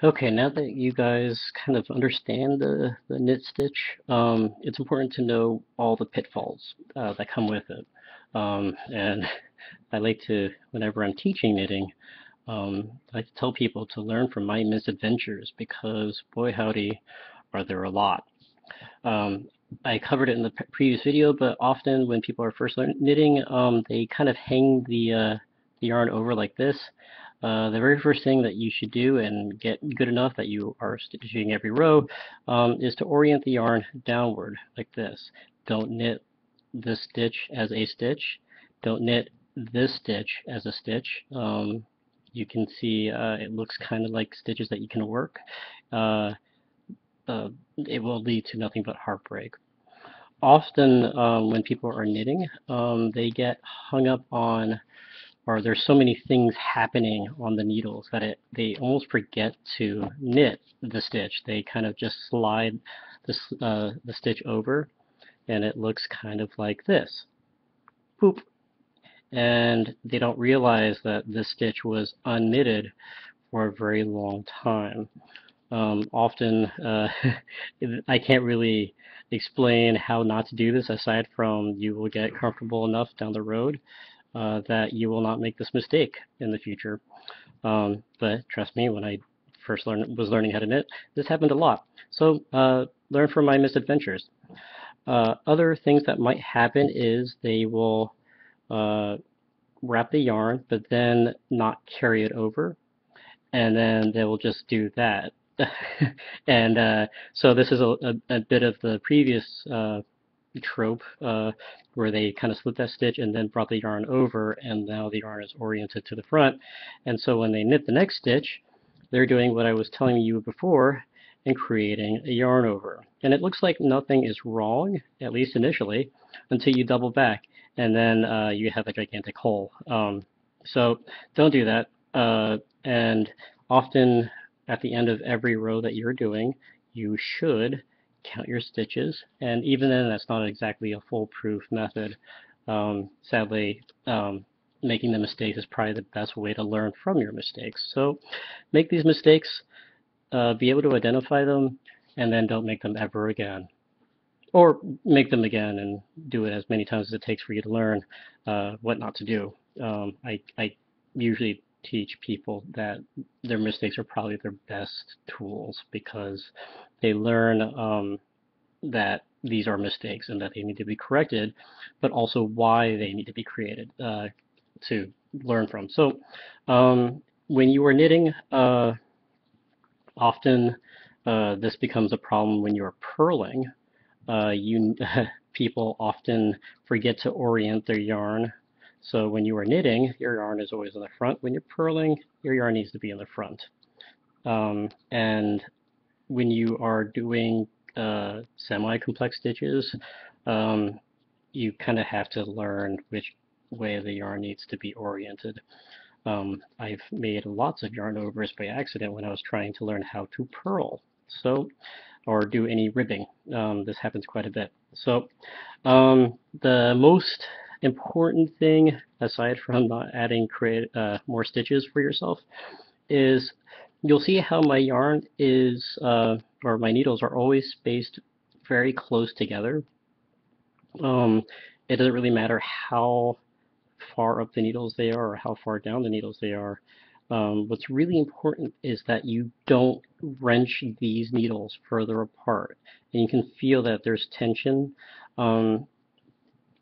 Okay, now that you guys kind of understand the knit stitch, it's important to know all the pitfalls that come with it. And I like to, whenever I'm teaching knitting, I like to tell people to learn from my misadventures because, boy, howdy, are there a lot. Um, I covered it in the previous video, but often when people are first knitting, they kind of hang the yarn over like this. The very first thing that you should do and get good enough that you are stitching every row is to orient the yarn downward like this. Don't knit this stitch as a stitch. Don't knit this stitch as a stitch. You can see it looks kind of like stitches that you can work. Uh, it will lead to nothing but heartbreak. Often, when people are knitting, they get hung up on, or there's so many things happening on the needles that they almost forget to knit the stitch. They kind of just slide the stitch over, and it looks kind of like this. Boop. And they don't realize that this stitch was unknitted for a very long time. Often, I can't really explain how not to do this aside from you will get comfortable enough down the road that you will not make this mistake in the future. But trust me, when I first was learning how to knit, this happened a lot. So learn from my misadventures. Other things that might happen is they will uh, wrap the yarn, but then not carry it over, and then they will just do that. And so this is a bit of the previous trope where they kind of split that stitch and then brought the yarn over, and now the yarn is oriented to the front. And so when they knit the next stitch, they're doing what I was telling you before and creating a yarn over. And it looks like nothing is wrong, at least initially, until you double back, and then you have a gigantic hole. So don't do that. And often at the end of every row that you're doing, you should count your stitches. And even then, that's not exactly a foolproof method. Sadly, making the mistakes is probably the best way to learn from your mistakes. So make these mistakes, be able to identify them, and then don't make them ever again. Or make them again and do it as many times as it takes for you to learn what not to do. I usually teach people that their mistakes are probably their best tools because they learn that these are mistakes and that they need to be corrected, but also why they need to be created to learn from. So when you are knitting, often this becomes a problem when you're purling. You People often forget to orient their yarn. So when you are knitting, your yarn is always in the front. When you're purling, your yarn needs to be in the front. And when you are doing semi-complex stitches, um, you kind of have to learn which way the yarn needs to be oriented. I've made lots of yarn overs by accident when I was trying to learn how to purl. So, or do any ribbing. This happens quite a bit. So, the most important thing, aside from not adding more stitches for yourself, is you'll see how my yarn is, or my needles are always spaced very close together. Um, it doesn't really matter how far up the needles they are or how far down the needles they are. What's really important is that you don't wrench these needles further apart. And you can feel that there's tension. Um,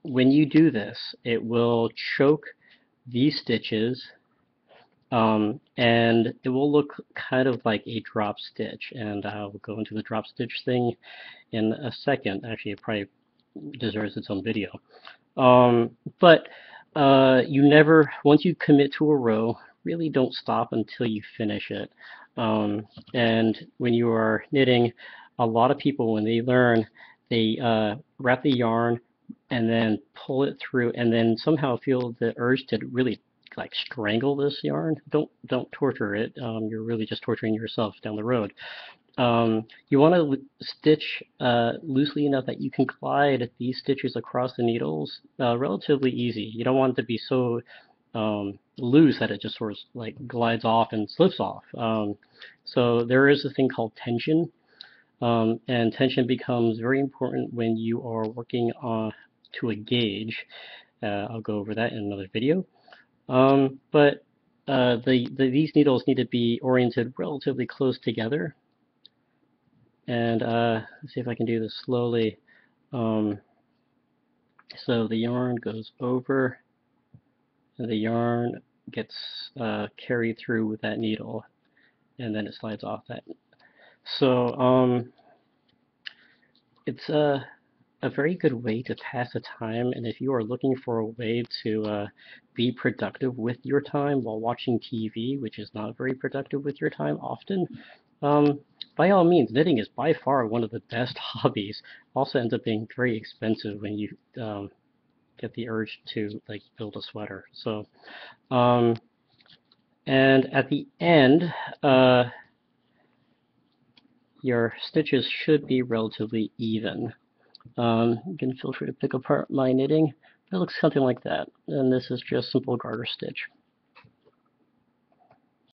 when you do this, it will choke these stitches and it will look kind of like a drop stitch. And I'll go into the drop stitch thing in a second. Actually, it probably deserves its own video. But you never, once you commit to a row, really don't stop until you finish it. And when you are knitting, a lot of people, when they learn, they wrap the yarn and then pull it through, and then somehow feel the urge to really like strangle this yarn. Don't torture it. You're really just torturing yourself down the road. You want to stitch loosely enough that you can glide these stitches across the needles relatively easy. You don't want it to be so loose that it just sort of like glides off and slips off. So there is a thing called tension, and tension becomes very important when you are working on to a gauge. I'll go over that in another video. But these needles need to be oriented relatively close together. And let's see if I can do this slowly. So the yarn goes over, and the yarn gets carried through with that needle, and then it slides off that. So it's a very good way to pass the time, and if you are looking for a way to be productive with your time while watching TV, which is not very productive with your time often, by all means, knitting is by far one of the best hobbies. Also ends up being very expensive when you get the urge to like build a sweater. So, and at the end, your stitches should be relatively even. You can feel free to pick apart my knitting. It looks something like that, and this is just simple garter stitch.